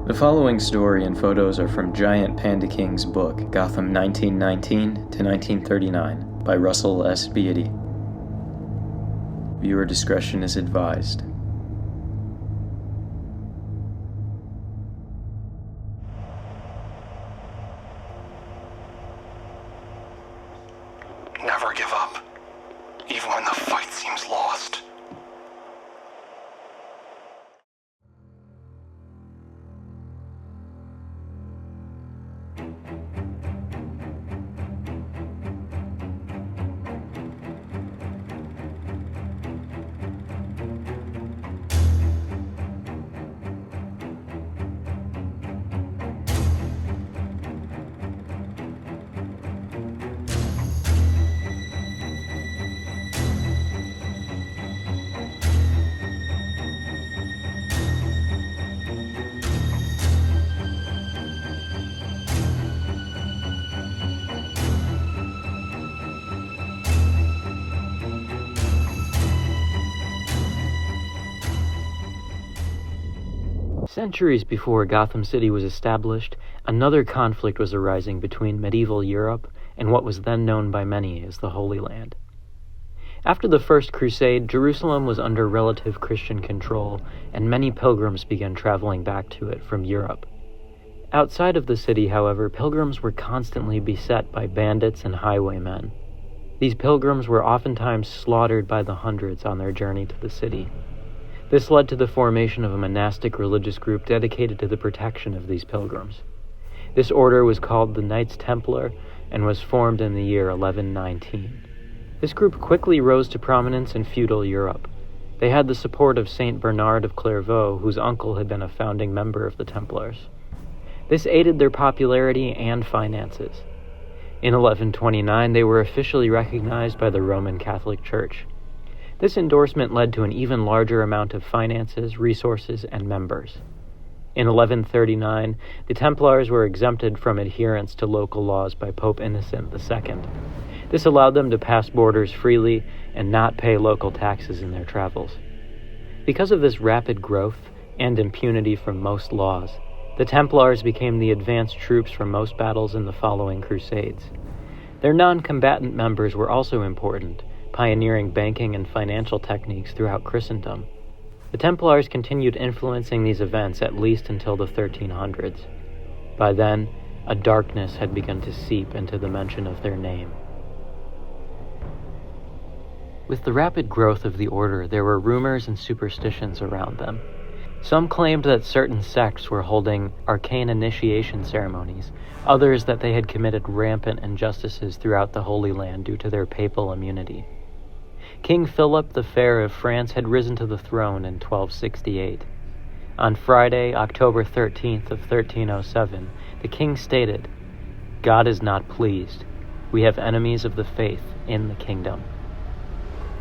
The following story and photos are from Giant Panda King's book, Gotham 1919 to 1939, by Russell S. Beatty. Viewer discretion is advised. Never give up, even when the fight seems lost. Centuries before Gotham City was established, another conflict was arising between medieval Europe and what was then known by many as the Holy Land. After the First Crusade, Jerusalem was under relative Christian control, and many pilgrims began traveling back to it from Europe. Outside of the city, however, pilgrims were constantly beset by bandits and highwaymen. These pilgrims were oftentimes slaughtered by the hundreds on their journey to the city. This led to the formation of a monastic religious group dedicated to the protection of these pilgrims. This order was called the Knights Templar and was formed in the year 1119. This group quickly rose to prominence in feudal Europe. They had the support of Saint Bernard of Clairvaux, whose uncle had been a founding member of the Templars. This aided their popularity and finances. In 1129, they were officially recognized by the Roman Catholic Church. This endorsement led to an even larger amount of finances, resources, and members. In 1139, the Templars were exempted from adherence to local laws by Pope Innocent II. This allowed them to pass borders freely and not pay local taxes in their travels. Because of this rapid growth and impunity from most laws, the Templars became the advanced troops for most battles in the following Crusades. Their non-combatant members were also important, pioneering banking and financial techniques throughout Christendom. The Templars continued influencing these events at least until the 1300s. By then, a darkness had begun to seep into the mention of their name. With the rapid growth of the order, there were rumors and superstitions around them. Some claimed that certain sects were holding arcane initiation ceremonies, others that they had committed rampant injustices throughout the Holy Land due to their papal immunity. King Philip the Fair of France had risen to the throne in 1268. On Friday, October 13th of 1307, the king stated, "God is not pleased. We have enemies of the faith in the kingdom."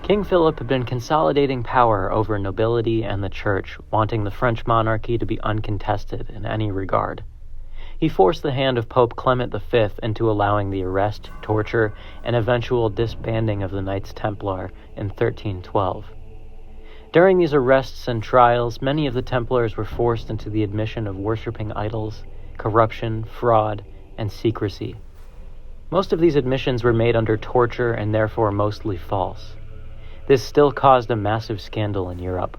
King Philip had been consolidating power over nobility and the church, wanting the French monarchy to be uncontested in any regard. He forced the hand of Pope Clement V into allowing the arrest, torture, and eventual disbanding of the Knights Templar in 1312. During these arrests and trials, many of the Templars were forced into the admission of worshipping idols, corruption, fraud, and secrecy. Most of these admissions were made under torture and therefore mostly false. This still caused a massive scandal in Europe.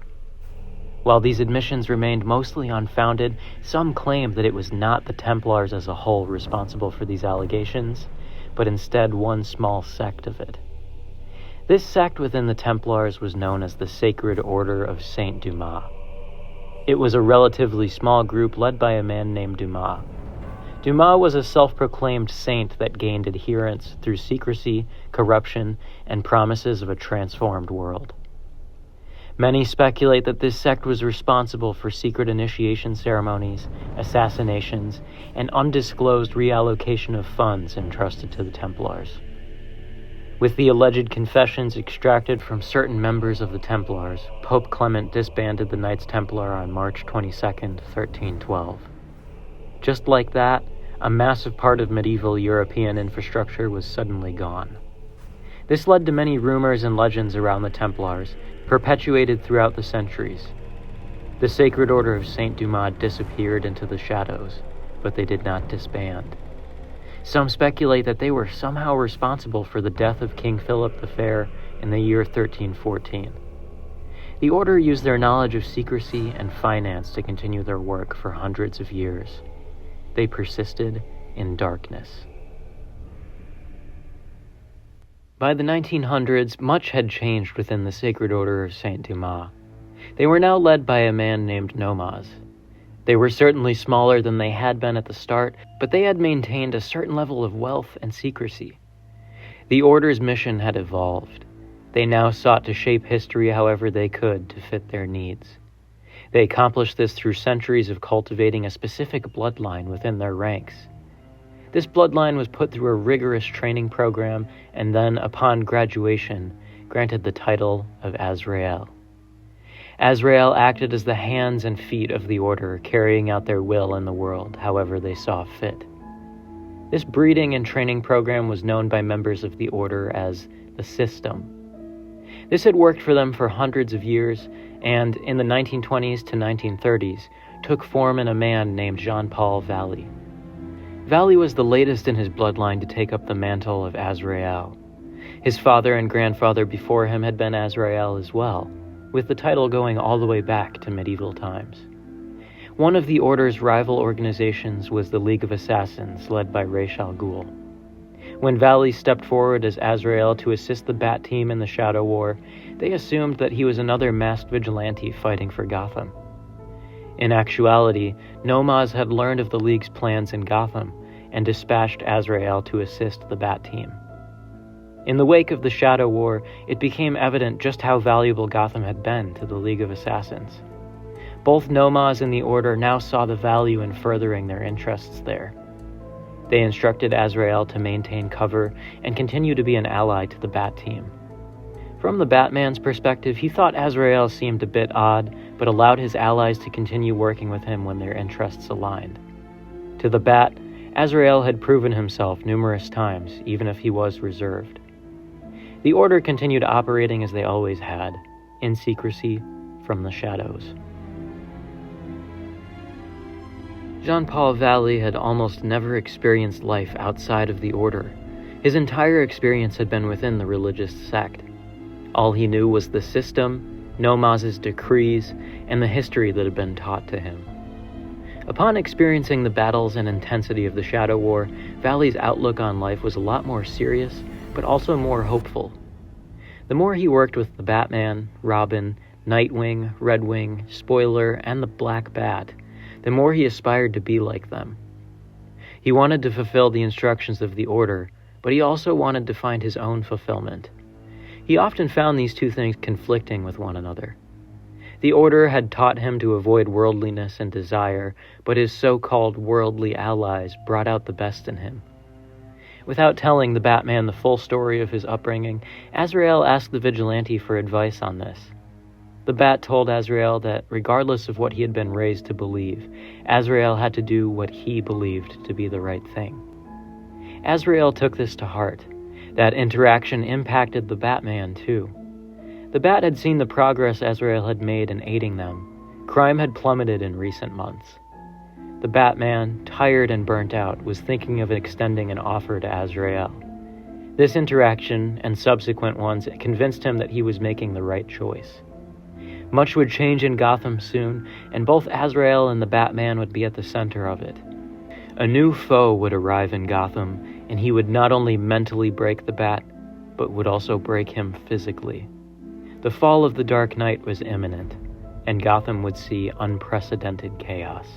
While these admissions remained mostly unfounded, some claimed that it was not the Templars as a whole responsible for these allegations, but instead one small sect of it. This sect within the Templars was known as the Sacred Order of Saint Dumas. It was a relatively small group led by a man named Dumas. Dumas was a self-proclaimed saint that gained adherents through secrecy, corruption, and promises of a transformed world. Many speculate that this sect was responsible for secret initiation ceremonies, assassinations, and undisclosed reallocation of funds entrusted to the Templars. With the alleged confessions extracted from certain members of the Templars, Pope Clement disbanded the Knights Templar on March 22, 1312. Just like that, a massive part of medieval European infrastructure was suddenly gone. This led to many rumors and legends around the Templars, perpetuated throughout the centuries. The Sacred Order of Saint Dumas disappeared into the shadows, but they did not disband. Some speculate that they were somehow responsible for the death of King Philip the Fair in the year 1314. The order used their knowledge of secrecy and finance to continue their work for hundreds of years. They persisted in darkness. By the 1900s, much had changed within the Sacred Order of Saint Dumas. They were now led by a man named Dumas. They were certainly smaller than they had been at the start, but they had maintained a certain level of wealth and secrecy. The Order's mission had evolved. They now sought to shape history however they could to fit their needs. They accomplished this through centuries of cultivating a specific bloodline within their ranks. This bloodline was put through a rigorous training program and then, upon graduation, granted the title of Azrael. Azrael acted as the hands and feet of the Order, carrying out their will in the world however they saw fit. This breeding and training program was known by members of the Order as the System. This had worked for them for hundreds of years, and in the 1920s to 1930s, took form in a man named Jean-Paul Valley. Valley was the latest in his bloodline to take up the mantle of Azrael. His father and grandfather before him had been Azrael as well, with the title going all the way back to medieval times. One of the Order's rival organizations was the League of Assassins, led by Ra's al Ghul. When Valley stepped forward as Azrael to assist the Bat Team in the Shadow War, they assumed that he was another masked vigilante fighting for Gotham. In actuality, Dumas had learned of the League's plans in Gotham and dispatched Azrael to assist the Bat Team. In the wake of the Shadow War, it became evident just how valuable Gotham had been to the League of Assassins. Both Dumas and the Order now saw the value in furthering their interests there. They instructed Azrael to maintain cover and continue to be an ally to the Bat Team. From the Batman's perspective, he thought Azrael seemed a bit odd, but allowed his allies to continue working with him when their interests aligned. To the Bat, Azrael had proven himself numerous times, even if he was reserved. The Order continued operating as they always had, in secrecy, from the shadows. Jean-Paul Valley had almost never experienced life outside of the Order. His entire experience had been within the religious sect. All he knew was the system, Dumas's decrees, and the history that had been taught to him. Upon experiencing the battles and intensity of the Shadow War, Valley's outlook on life was a lot more serious, but also more hopeful. The more he worked with the Batman, Robin, Nightwing, Redwing, Spoiler, and the Black Bat, the more he aspired to be like them. He wanted to fulfill the instructions of the Order, but he also wanted to find his own fulfillment. He often found these two things conflicting with one another. The Order had taught him to avoid worldliness and desire, but his so-called worldly allies brought out the best in him. Without telling the Batman the full story of his upbringing, Azrael asked the vigilante for advice on this. The Bat told Azrael that, regardless of what he had been raised to believe, Azrael had to do what he believed to be the right thing. Azrael took this to heart. That interaction impacted the Batman, too. The Bat had seen the progress Azrael had made in aiding them. Crime had plummeted in recent months. The Batman, tired and burnt out, was thinking of extending an offer to Azrael. This interaction, and subsequent ones, convinced him that he was making the right choice. Much would change in Gotham soon, and both Azrael and the Batman would be at the center of it. A new foe would arrive in Gotham, and he would not only mentally break the Bat, but would also break him physically. The fall of the Dark Knight was imminent, and Gotham would see unprecedented chaos.